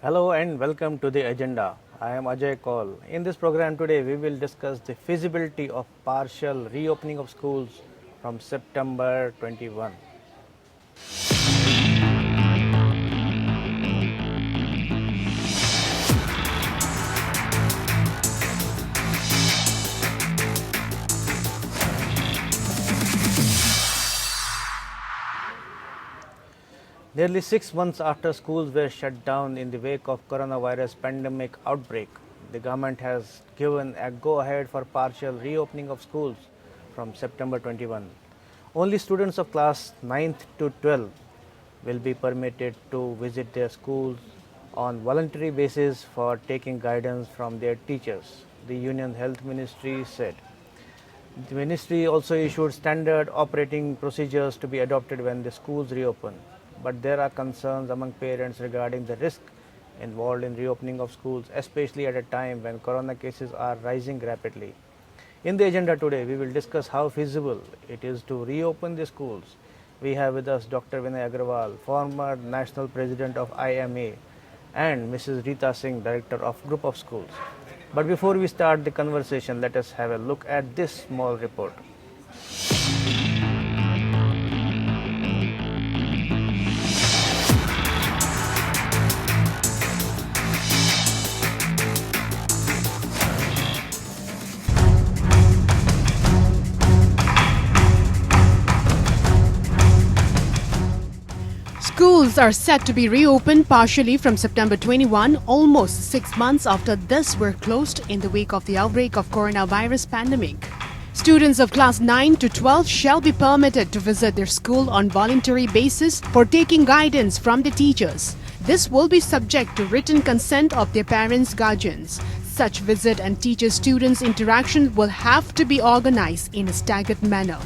Hello and welcome to the agenda. I am Ajay Kaul. In this program today, we will discuss the feasibility of partial reopening of schools from September 21. Nearly 6 months after schools were shut down in the wake of coronavirus pandemic outbreak, the government has given a go-ahead for partial reopening of schools from September 21. Only students of class 9th to 12 will be permitted to visit their schools on voluntary basis for taking guidance from their teachers, the Union Health Ministry said. The ministry also issued standard operating procedures to be adopted when the schools reopen. But there are concerns among parents regarding the risk involved in reopening of schools, especially at a time when corona cases are rising rapidly. In the agenda today, we will discuss how feasible it is to reopen the schools. We have with us Dr. Vinay Agarwal, former National President of IMA, and Mrs. Rita Singh, Director of Group of Schools. But before we start the conversation, let us have a look at this small report. Schools are set to be reopened partially from September 21, almost 6 months after this were closed in the wake of the outbreak of coronavirus pandemic. Students of class 9 to 12 shall be permitted to visit their school on voluntary basis for taking guidance from the teachers. This will be subject to written consent of their parents' guardians. Such visit and teacher-students interaction will have to be organized in a staggered manner.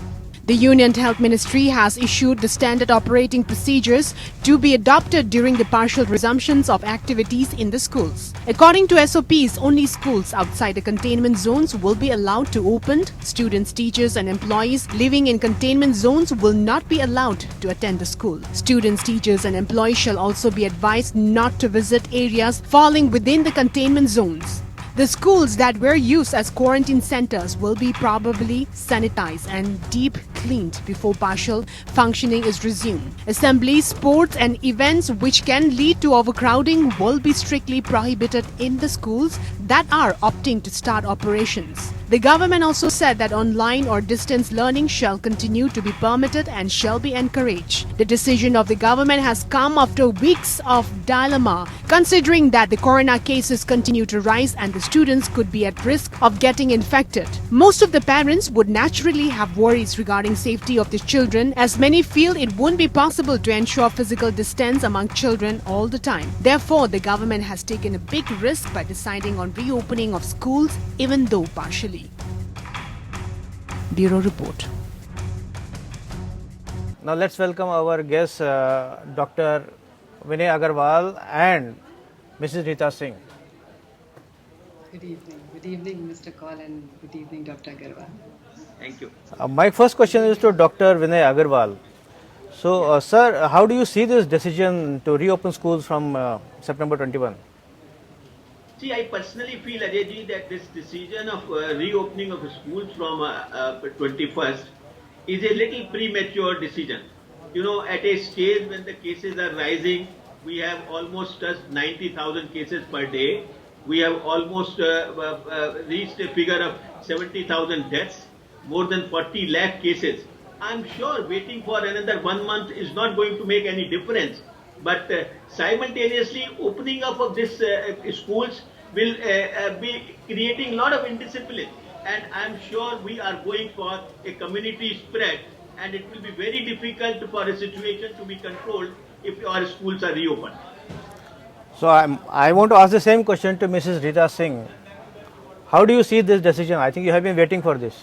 The Union Health Ministry has issued the standard operating procedures to be adopted during the partial resumptions of activities in the schools. According to SOPs, only schools outside the containment zones will be allowed to open. Students, teachers and employees living in containment zones will not be allowed to attend the school. Students, teachers and employees shall also be advised not to visit areas falling within the containment zones. The schools that were used as quarantine centers will be probably sanitized and deep cleaned before partial functioning is resumed. Assemblies, sports and events which can lead to overcrowding will be strictly prohibited in the schools that are opting to start operations. The government also said that online or distance learning shall continue to be permitted and shall be encouraged. The decision of the government has come after weeks of dilemma, considering that the corona cases continue to rise and the students could be at risk of getting infected. Most of the parents would naturally have worries regarding safety of the children, as many feel it won't be possible to ensure physical distance among children all the time. Therefore, the government has taken a big risk by deciding on reopening of schools, even though partially. Bureau Report. Now let's welcome our guests, Dr. Vinay Agarwal and Mrs. Rita Singh. Good evening. Good evening, Mr. Kaul, and good evening, Dr. Agarwal. Thank you. My first question is to Dr. Vinay Agarwal. So, sir, how do you see this decision to reopen schools from September 21? See, I personally feel, Ajay, that this decision of reopening of schools from 21st is a little premature decision. You know, at a stage when the cases are rising, we have almost touched 90,000 cases per day. We have almost reached a figure of 70,000 deaths, more than 40 lakh cases. I'm sure waiting for another 1 month is not going to make any difference. But simultaneously, opening up of these schools will be creating a lot of indiscipline. And I'm sure we are going for a community spread, and it will be very difficult for a situation to be controlled if our schools are reopened. So, I want to ask the same question to Mrs. Rita Singh. How do you see this decision? I think you have been waiting for this.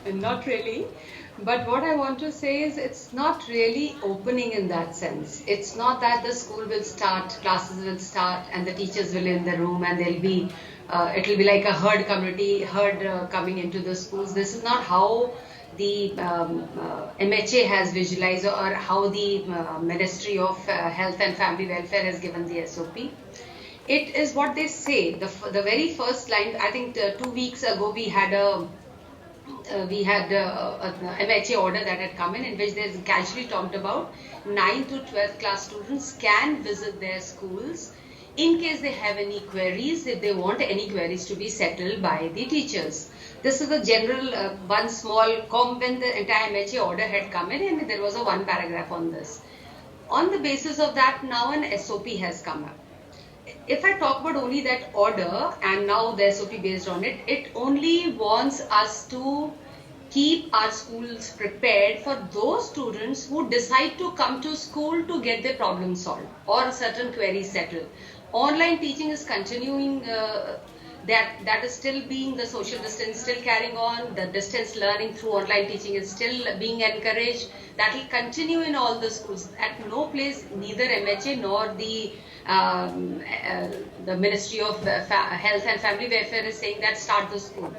Not really. But what I want to say is it's not really opening in that sense. It's not that the school will start, classes will start, and the teachers will in the room, and it'll be like a herd community, coming into the schools. This is not how the MHA has visualized, or how the Ministry of Health and Family Welfare has given the SOP. It is what they say. The very first line, I think 2 weeks ago we had a MHA order that had come in which they casually talked about 9th to 12th class students can visit their schools in case they have any queries, if they want any queries to be settled by the teachers. This is a general one small when the entire MHA order had come in, and there was a one paragraph on this. On the basis of that, now an SOP has come up. If I talk about only that order and now the SOP based on it, it only wants us to keep our schools prepared for those students who decide to come to school to get their problem solved or a certain query settled. Online teaching is continuing, that is still being, the social distance still carrying on, the distance learning through online teaching is still being encouraged. That will continue in all the schools. At no place, neither MHA nor the Ministry of Health and Family Welfare is saying that start the school.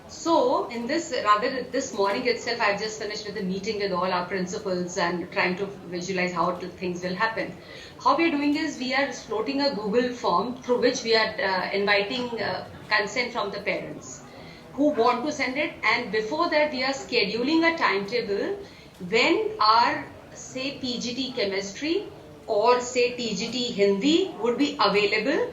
So in this morning itself, I've just finished with a meeting with all our principals and trying to visualize how things will happen. How we are doing is we are floating a Google form through which we are inviting consent from the parents who want to send it, and before that we are scheduling a timetable when our, say, PGT chemistry or say TGT Hindi would be available,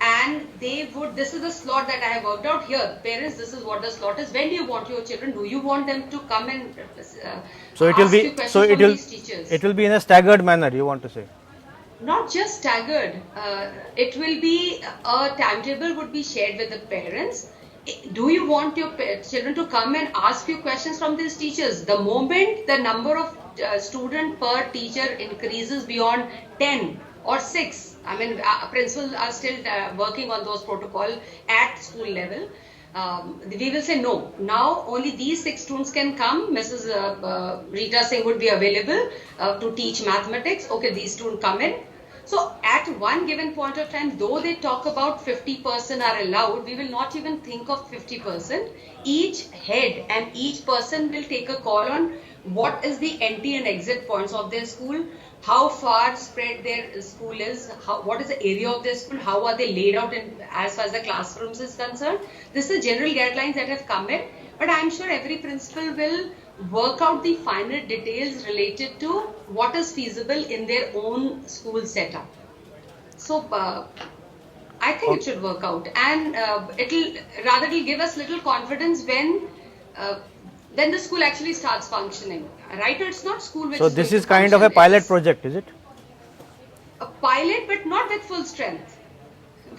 and they would, this is the slot that I have worked out here. Parents, this is what the slot is. When do you want your children? Do you want them to come and so it will ask be you questions so from these teachers? it will be in a staggered manner, you want to say? Not just staggered. It will be a timetable would be shared with the parents. Do you want your children to come and ask you questions from these teachers? The moment the number of student per teacher increases beyond 10 or 6, I mean, principals are still working on those protocols at school level. We will say no. Now only these 6 students can come. Mrs. Rita Singh would be available to teach mathematics. Okay, these students come in. So at one given point of time, though they talk about 50% are allowed, we will not even think of 50%. Each head and each person will take a call on what is the entry and exit points of their school, how far spread their school is, what is the area of their school, how are they laid out in, as far as the classrooms is concerned. This is general guidelines that have come in, but I am sure every principal will work out the finer details related to what is feasible in their own school setup. So I think it should work out, and it'll give us little confidence when the school actually starts functioning. Right now, it's not school which So this is kind of a pilot project, is it? A pilot, but not with full strength.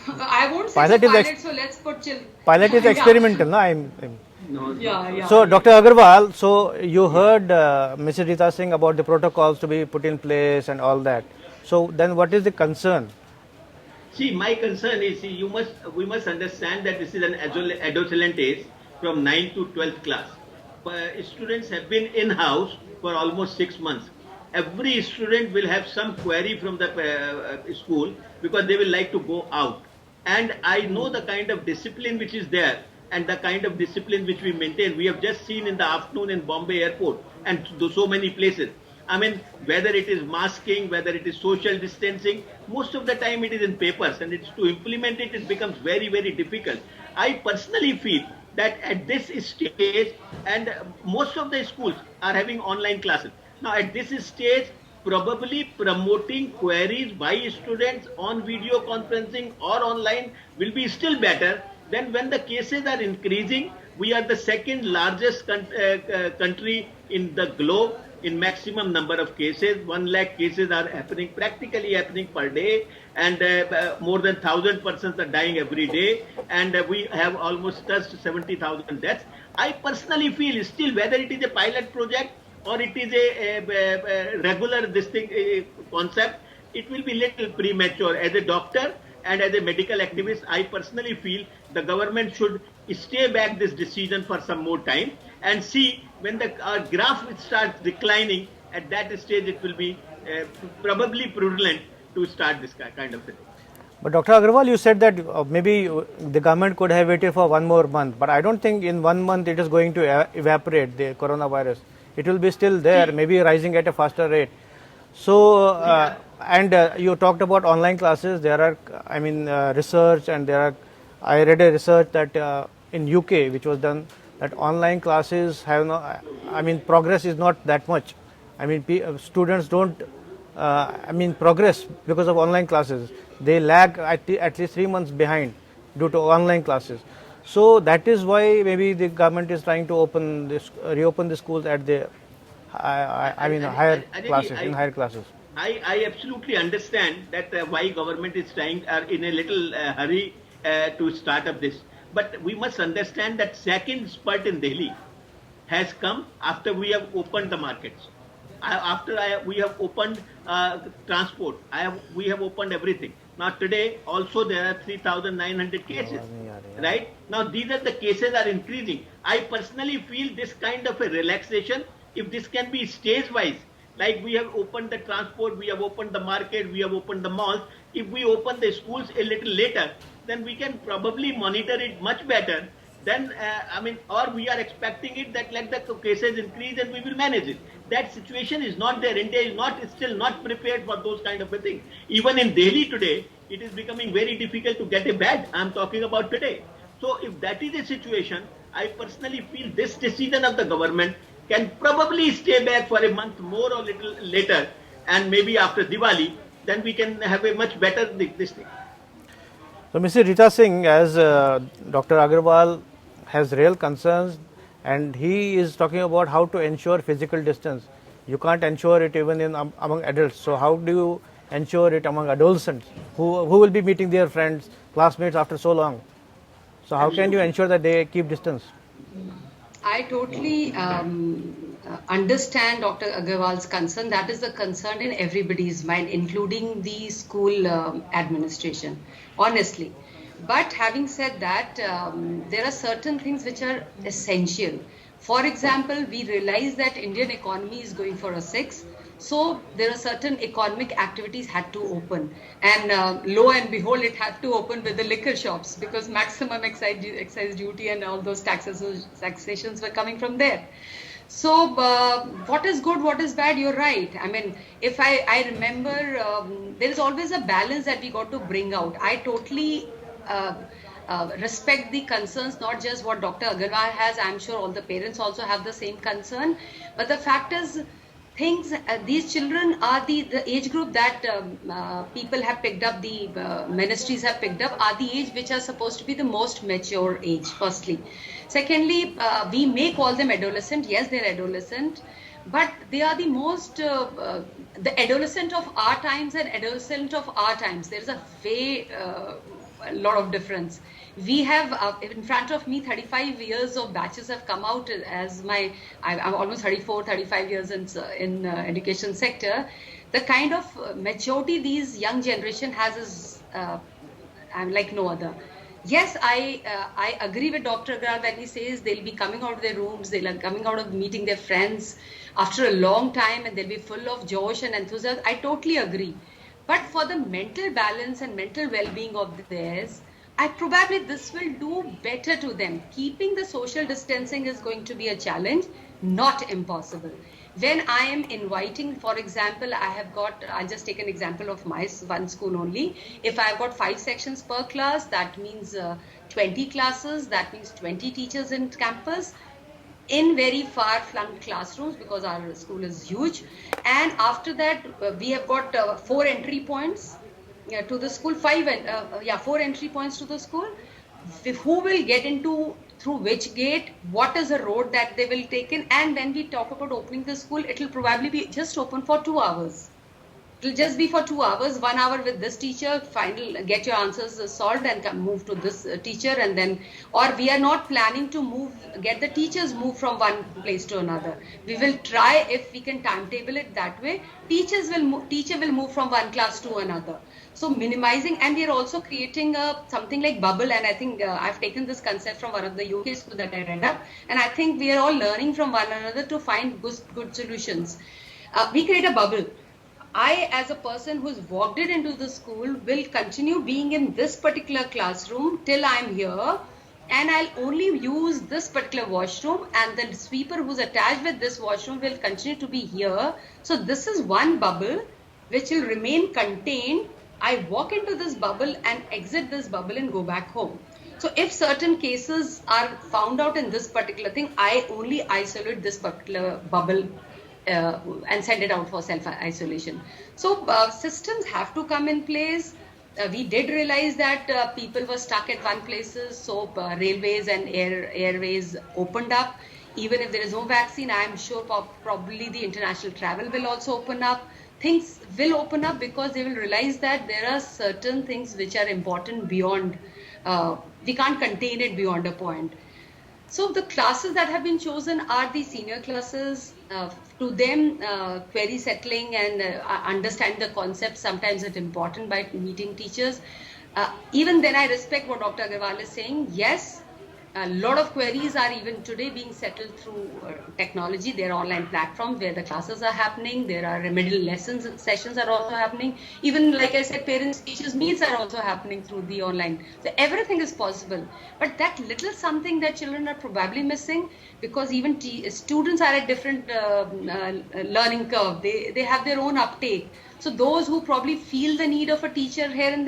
I won't say Pilot it's a is pilot, so let's put children. Pilot is Yeah. experimental, no? Yeah. So, Dr. Agarwal, so you heard Mrs. Rita Singh about the protocols to be put in place and all that. So then what is the concern? See, my concern is, we must understand that this is an adolescent age from 9th to 12th class. Students have been in-house for almost 6 months. Every student will have some query from the school because they will like to go out. And I know the kind of discipline which is there and the kind of discipline which we maintain. We have just seen in the afternoon in Bombay airport and so many places. I mean, whether it is masking, whether it is social distancing, most of the time it is in papers, and it's to implement it, it becomes very, very difficult. I personally feel that at this stage, and most of the schools are having online classes. Now at this stage, probably promoting queries by students on video conferencing or online will be still better. Then when the cases are increasing, we are the second largest country in the globe in maximum number of cases. 1 lakh cases are practically happening per day, and more than 1,000 persons are dying every day, and we have almost touched 70,000 deaths. I personally feel still, whether it is a pilot project or it is a regular concept, it will be little premature. As a doctor and as a medical activist, I personally feel the government should stay back this decision for some more time and see when the graph starts declining. At that stage, it will be probably prudent to start this kind of thing. But Dr. Agarwal, you said that maybe the government could have waited for one more month, but I don't think in 1 month it is going to evaporate, the coronavirus. It will be still there, maybe rising at a faster rate. So, and you talked about online classes. There are, I mean, research, and there are, I read a research that in UK, which was done, that online classes have no, I mean, progress is not that much. I mean, students don't, progress because of online classes. They lag at least 3 months behind due to online classes. So that is why maybe the government is trying to reopen the schools at the, higher classes, in higher classes. I absolutely understand that why government is trying in a little hurry to start up this. But we must understand that second spurt in Delhi has come after we have opened the markets. We have opened transport. We have opened everything. Now today also there are 3,900 cases. Right? Now these are the cases are increasing. I personally feel this kind of a relaxation, if this can be stage wise, like we have opened the transport, we have opened the market, we have opened the malls. If we open the schools a little later, then we can probably monitor it much better. Then, or we are expecting it that let the cases increase and we will manage it. That situation is not there. India is still not prepared for those kind of a thing. Even in Delhi today, it is becoming very difficult to get a bed. I am talking about today. So if that is the situation, I personally feel this decision of the government can probably stay back for a month more or little later, and maybe after Diwali, then we can have a much better this thing. So, Mr. Rita Singh, as Dr. Agarwal has real concerns, and he is talking about how to ensure physical distance. You can't ensure it even among adults. So, how do you ensure it among adolescents who will be meeting their friends, classmates after so long? So, how can you ensure that they keep distance? I totally understand Dr. Agarwal's concern. That is the concern in everybody's mind, including the school administration, honestly. But having said that, there are certain things which are essential. For example, we realize that Indian economy is going for a 6. So there are certain economic activities had to open, and lo and behold, it had to open with the liquor shops, because maximum excise duty and all those taxations were coming from there. So what is good, what is bad, you're right. I mean, if I remember, there is always a balance that we got to bring out. I totally respect the concerns, not just what Dr. Agarwal has. I'm sure all the parents also have the same concern. But the fact is, these children are the age group that people have picked up, the ministries have picked up, are the age which are supposed to be the most mature age, firstly. Secondly, we may call them adolescent. Yes, they're adolescent, but they are the most, the adolescent of our times and adolescent of our times. There's a lot of difference. We have in front of me 35 years of batches have come out as I'm almost 35 years in education sector. The kind of maturity these young generation has is like no other. Yes, I agree with Dr. Agarwal when he says they'll be coming out of their rooms, they'll be coming out of meeting their friends after a long time, and they'll be full of josh and enthusiasm. I totally agree. But for the mental balance and mental well-being of theirs, probably this will do better to them. Keeping the social distancing is going to be a challenge, not impossible. When I am inviting, for example, I'll just take an example of my one school only. If I've got 5 sections per class, that means 20 classes, that means 20 teachers in campus, in very far-flung classrooms, because our school is huge. And after that, we have got 4 entry points to the school, 4 entry points to the school. Who will get into through which gate, what is the road that they will take in, and when we talk about opening the school, it will probably be just open for 2 hours. It will just be for 2 hours, 1 hour with this teacher, get your answers solved and move to this teacher, and then, or we are not planning to get the teachers move from one place to another. We will try if we can timetable it that way. Teacher will move from one class to another. So minimizing, and we are also creating something like bubble, and I think I've taken this concept from one of the UK schools that I read up, and I think we are all learning from one another to find good solutions. We create a bubble. I, as a person who's walked it into the school, will continue being in this particular classroom till I'm here, and I'll only use this particular washroom, and the sweeper who's attached with this washroom will continue to be here. So this is one bubble which will remain contained. I walk into this bubble and exit this bubble and go back home. So if certain cases are found out in this particular thing, I only isolate this particular bubble and send it out for self-isolation. So systems have to come in place. We did realize that people were stuck at one places, so railways and airways opened up. Even if there is no vaccine, I am sure probably the international travel will also open up. Things will open up because they will realize that there are certain things which are important beyond, we can't contain it beyond a point. So the classes that have been chosen are the senior classes. To them, query settling and understand the concept sometimes is important by meeting teachers. Even then, I respect what Dr. Agarwal is saying. Yes, a lot of queries are even today being settled through technology. There are online platforms where the classes are happening. There are remedial lessons sessions are also happening. Even like I said, parents teachers meets are also happening through the online. So everything is possible. But that little something that children are probably missing, because even students are at different learning curve. They have their own uptake. So those who probably feel the need of a teacher here and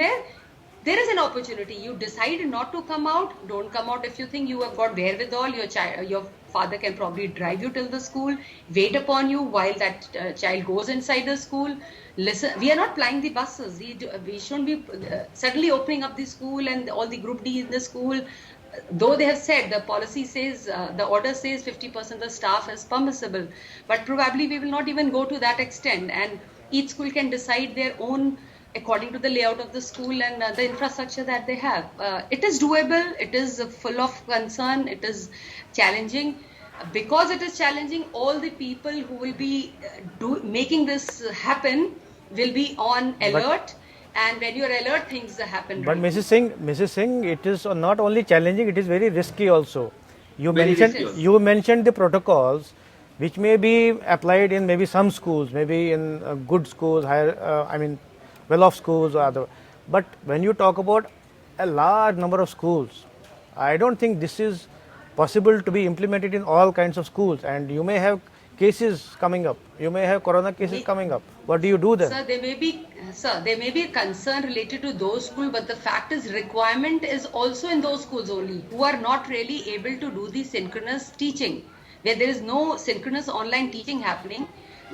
there is an opportunity. You decide not to come out, don't come out. If you think you have got wherewithal, your father can probably drive you till the school, wait upon you while that child goes inside the school. Listen, we are not plying the buses. We shouldn't be suddenly opening up the school and all the group D in the school. Though they have said, the policy says, the order says 50% of the staff is permissible, but probably we will not even go to that extent, and each school can decide their own according to the layout of the school and the infrastructure that they have. It is doable, it is full of concern, it is challenging. Because it is challenging, all the people who will be making this happen will be on alert. And when you are alert, things happen. But right. Mrs. Singh, it is not only challenging; it is very risky also. You Very mentioned risky also. you mentioned the protocols, which may be applied in maybe some schools, maybe in good schools, higher, well-off schools or other. But when you talk about a large number of schools, I don't think this is possible to be implemented in all kinds of schools. And you may have cases coming up. You may have corona cases coming up. What do you do then? Sir, there may be a concern related to those schools, but the fact is requirement is also in those schools only who are not really able to do the synchronous teaching, where there is no synchronous online teaching happening,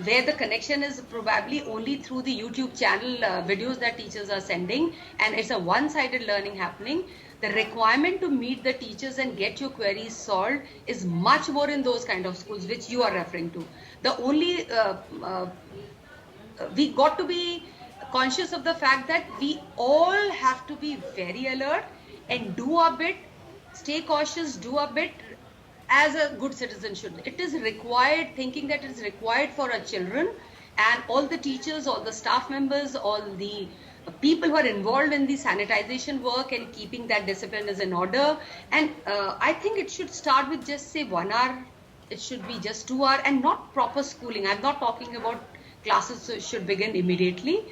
where the connection is probably only through the YouTube channel videos that teachers are sending, and it's a one-sided learning happening. The requirement to meet the teachers and get your queries solved is much more in those kind of schools which you are referring to. The only we got to be conscious of the fact that we all have to be very alert and do our bit, stay cautious, do our bit as a good citizen should. It is required, thinking that it is required for our children, and all the teachers, all the staff members, all the people who are involved in the sanitization work and keeping that discipline is in order. And I think it should start with just say 1 hour, it should be just 2 hours, and not proper schooling. I'm not talking about classes should begin immediately.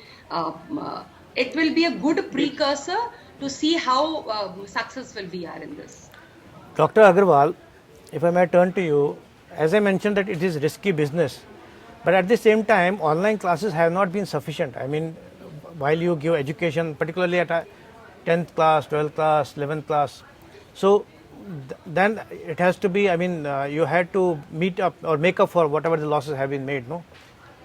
It will be a good precursor to see how successful we are in this. Dr. Agarwal, if I may turn to you, as I mentioned that it is risky business, but at the same time, online classes have not been sufficient. While you give education, particularly at a 10th class, 12th class, 11th class, so then it has to be, you had to meet up or make up for whatever the losses have been made, no?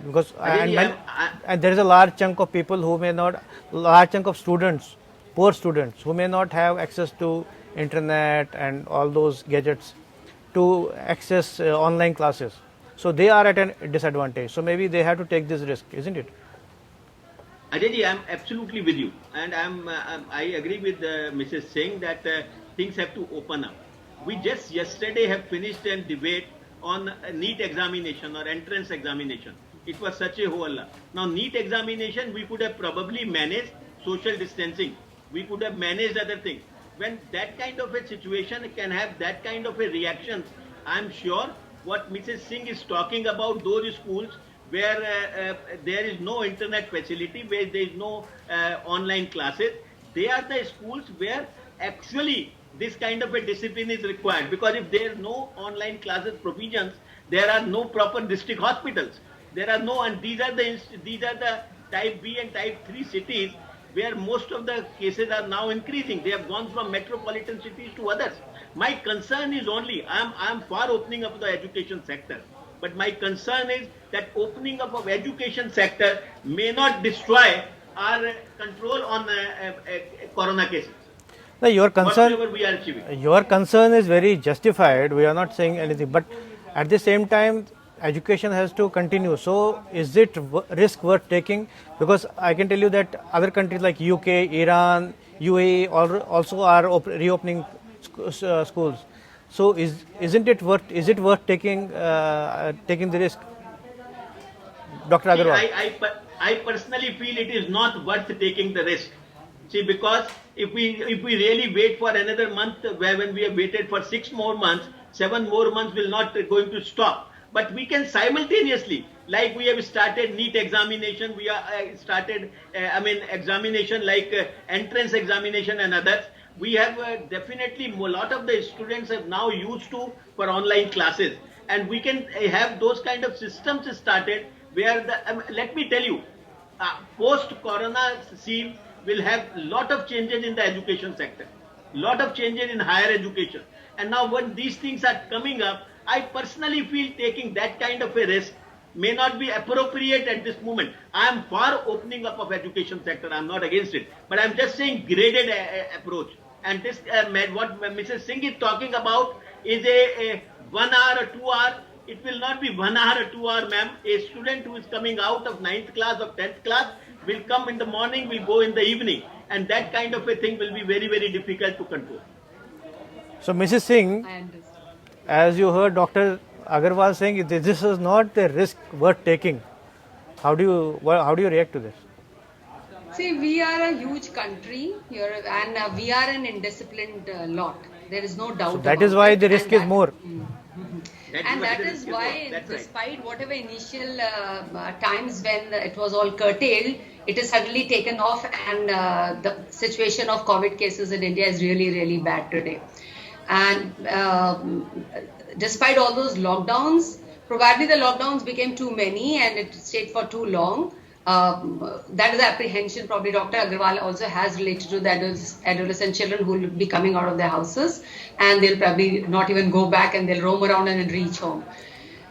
Because and there is a large chunk of people who may not, large chunk of students, poor students who may not have access to internet and all those gadgets to access online classes. So they are at a disadvantage. So maybe they have to take this risk, isn't it? Ajay, I'm absolutely with you, and I agree with Mrs. Singh that things have to open up. We just yesterday have finished a debate on NEET examination or entrance examination. It was such a holla. Now NEET examination, we could have probably managed social distancing. We could have managed other things. When that kind of a situation can have that kind of a reaction, I'm sure what Mrs. Singh is talking about, those schools where there is no internet facility, where there is no online classes. They are the schools where actually this kind of a discipline is required, because if there are no online classes provisions, there are no proper district hospitals. There are no, and these are the type B and type 3 cities where most of the cases are now increasing. They have gone from metropolitan cities to others. My concern is only, I am for opening up the education sector, but my concern is that opening up of education sector may not destroy our control on corona cases. No, Whatever we are achieving. your concern is very justified. We are not saying anything, but at the same time, education has to continue. So, is it risk worth taking? Because I can tell you that other countries like UK, Iran, UAE also are reopening schools. So, isn't it worth? Is it worth taking the risk, Dr. Agarwal? I personally feel it is not worth taking the risk. See, because if we really wait for another month, when we have waited for 6 more months, 7 more months will not going to stop. But we can simultaneously, like we have started NEET examination, we are started, examination like entrance examination and others. We have definitely a lot of the students have now used to for online classes, and we can have those kind of systems started where let me tell you, post-corona scene will have lot of changes in the education sector, lot of changes in higher education. And now when these things are coming up, I personally feel taking that kind of a risk may not be appropriate at this moment. I am for opening up of education sector. I am not against it. But I am just saying graded approach. And this, what Mrs. Singh is talking about is a 1 hour or 2 hour. It will not be 1 hour or 2 hour, ma'am. A student who is coming out of 9th class or 10th class will come in the morning, will go in the evening. And that kind of a thing will be very, very difficult to control. So, Mrs. Singh, I understand. as you heard Dr. Agarwal saying, this is not the risk worth taking. How do you react to this? See, we are a huge country here, and we are an indisciplined lot. There is no doubt about it. That is why the risk is more. That is why, despite whatever initial times when it was all curtailed, it is suddenly taken off, and the situation of COVID cases in India is really, really bad today. And despite all those lockdowns, probably the lockdowns became too many and it stayed for too long. That is the apprehension probably Dr. Agarwal also has related to the adolescent children who will be coming out of their houses, and they'll probably not even go back and they'll roam around and reach home.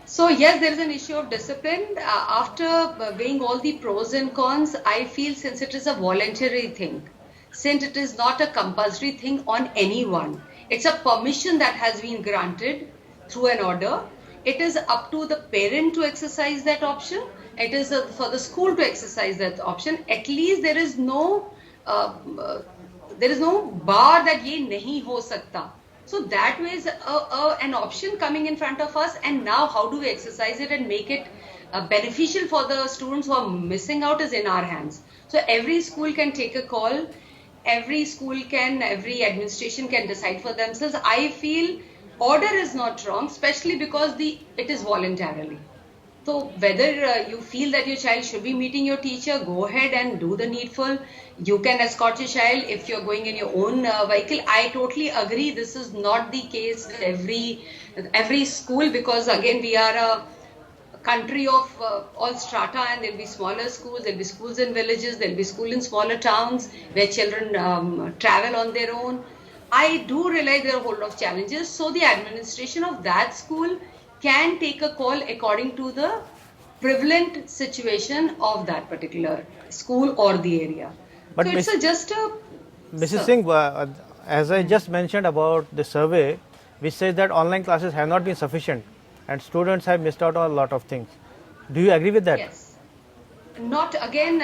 So yes, there is an issue of discipline. After weighing all the pros and cons, I feel since it is a voluntary thing, since it is not a compulsory thing on anyone, it's a permission that has been granted through an order. It is up to the parent to exercise that option. It is for the school to exercise that option. At least there is no bar that ye nahi ho sakta. So that way is an option coming in front of us, and now how do we exercise it and make it beneficial for the students who are missing out is in our hands. So every school can take a call. Every administration can decide for themselves. I feel order is not wrong, especially because it is voluntarily. So whether you feel that your child should be meeting your teacher, go ahead and do the needful. You can escort your child if you're going in your own vehicle. I totally agree. This is not the case with every school, because again we are a country of all strata, and there'll be smaller schools, there'll be schools in villages, there'll be schools in smaller towns where children travel on their own. I do realize there are a whole lot of challenges. So the administration of that school can take a call according to the prevalent situation of that particular school or the area. But so it's just a... Mrs. Singh, as I just mentioned about the survey, which says that online classes have not been sufficient and students have missed out on a lot of things. Do you agree with that? Yes. Not again,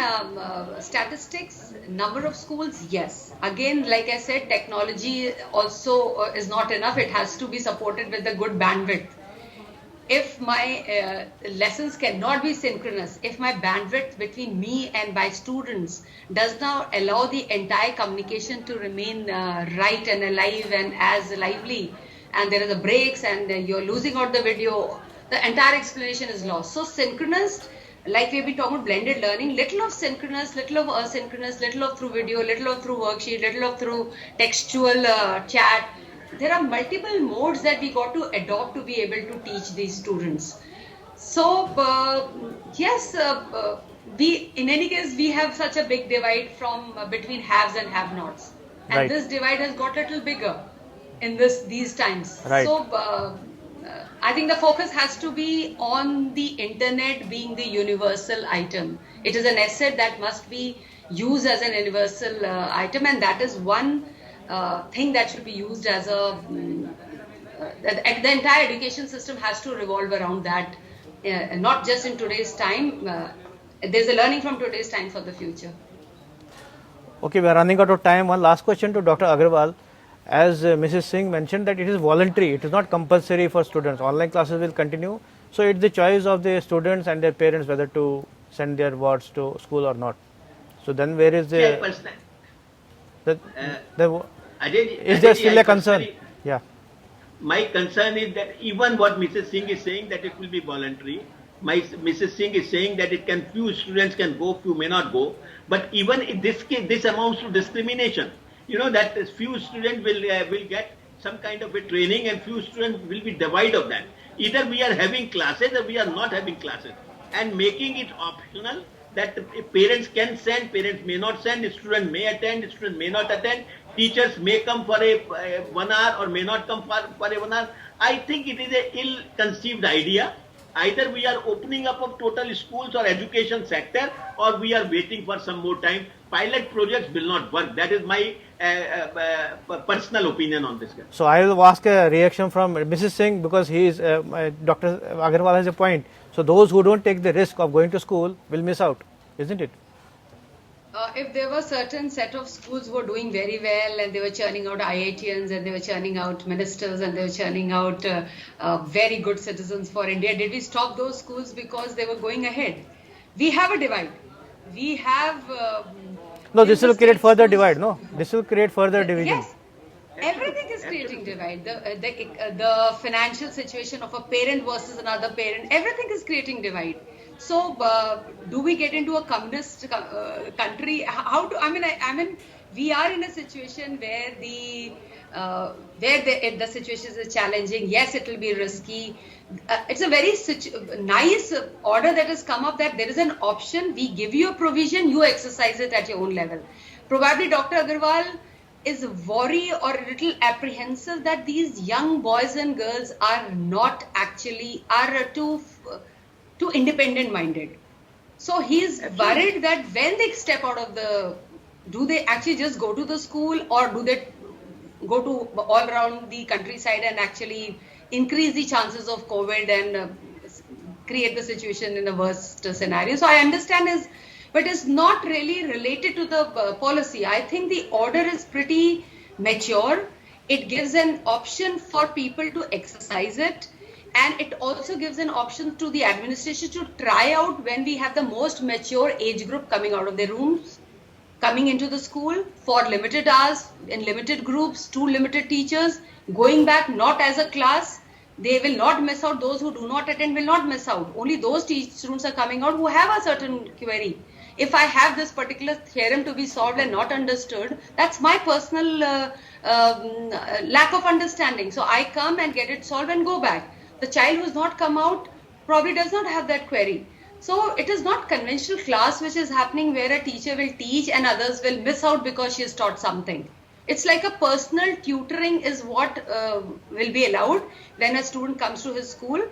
statistics, number of schools, yes. Again, like I said, technology also is not enough. It has to be supported with a good bandwidth. If my lessons cannot be synchronous, if my bandwidth between me and my students does not allow the entire communication to remain right and alive and as lively, and there are the breaks and you're losing out the video, the entire explanation is lost. So synchronous like we've been talking about blended learning, little of synchronous, little of asynchronous, little of through video, little of through worksheet, little of through textual chat. There are multiple modes that we got to adopt to be able to teach these students. So yes, we in any case we have such a big divide from between haves and have-nots, and Right. this divide has got a little bigger in these times. Right. So I think the focus has to be on the internet being the universal item. It is an asset that must be used as an universal item, and that is one thing that should be used as a the entire education system has to revolve around that, not just in today's time. There's a learning from today's time for the future. Okay, we are running out of time. One last question to Dr. Agarwal. As Mrs. Singh mentioned that it is voluntary, it is not compulsory for students. Online classes will continue. So it's the choice of the students and their parents whether to send their wards to school or not. So then where is See, I the, personally, the is there still a concern? Yeah. My concern is that even what Mrs. Singh is saying that it will be voluntary, Mrs. Singh is saying that it can few students can go, few may not go. But even in this case, this amounts to discrimination. You know that few students will get some kind of a training, and few students will be devoid of that. Either we are having classes or we are not having classes, and making it optional that parents can send, parents may not send, student may attend, student may not attend, teachers may come for a 1 hour or may not come for a 1 hour. I think it is a ill-conceived idea. Either we are opening up of total schools or education sector, or we are waiting for some more time. Pilot projects will not work. That is my personal opinion on this. So I will ask a reaction from Mrs. Singh because he is Dr. Agarwal has a point. So those who don't take the risk of going to school will miss out, isn't it? If there were certain set of schools who were doing very well and they were churning out IITians and they were churning out ministers and they were churning out very good citizens for India, did we stop those schools because they were going ahead? We have a divide. We have... No, this will create further schools. divide, no? This will create further division. Yes. Everything is creating divide. The financial situation of a parent versus another parent, everything is creating divide. So, do we get into a communist country? How do I mean, we are in a situation where the situation is challenging. Yes, it will be risky. It's a very nice order that has come up that there is an option. We give you a provision, you exercise it at your own level. Probably Dr. Agarwal is worried or a little apprehensive that these young boys and girls are not actually too independent minded. So he's worried that when they step out of do they actually just go to the school, or do they go to all around the countryside and actually increase the chances of COVID and create the situation in a worst scenario? So I understand but it's not really related to the policy. I think the order is pretty mature. It gives an option for people to exercise it. And it also gives an option to the administration to try out when we have the most mature age group coming out of their rooms, coming into the school for limited hours, in limited groups, to limited teachers, going back not as a class. They will not miss out. Those who do not attend will not miss out. Only those students are coming out who have a certain query. If I have this particular theorem to be solved and not understood, that's my personal lack of understanding. So I come and get it solved and go back. The child who has not come out probably does not have that query. So it is not conventional class which is happening where a teacher will teach and others will miss out because she has taught something. It's like a personal tutoring is what will be allowed when a student comes to his school.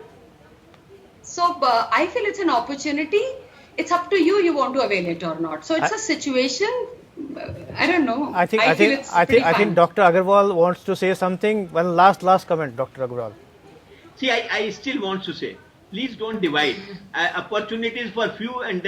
So I feel it's an opportunity. It's up to you want to avail it or not. So it's a situation. I don't know. I think Dr. Agarwal wants to say something. One last comment, Dr. Agarwal. See, I still want to say, please don't divide. Opportunities for few and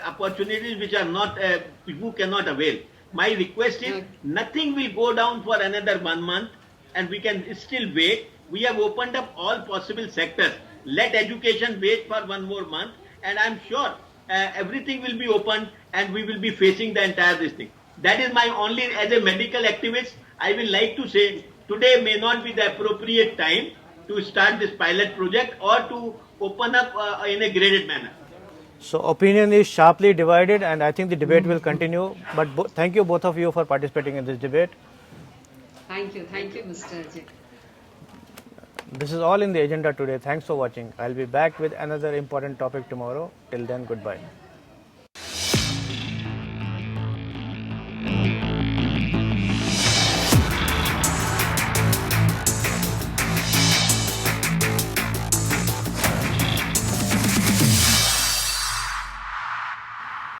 opportunities which are not, who cannot avail. My request is, nothing will go down for another 1 month and we can still wait. We have opened up all possible sectors. Let education wait for 1 more month, and I'm sure everything will be opened and we will be facing the entire this thing. That is my only, as a medical activist, I will like to say, today may not be the appropriate time to start this pilot project or to open up in a graded manner. So opinion is sharply divided, and I think the debate will continue. But thank you both of you for participating in this debate. Thank you, Mr. Ajay. This is all in the agenda today. Thanks for watching. I'll be back with another important topic tomorrow. Till then, goodbye.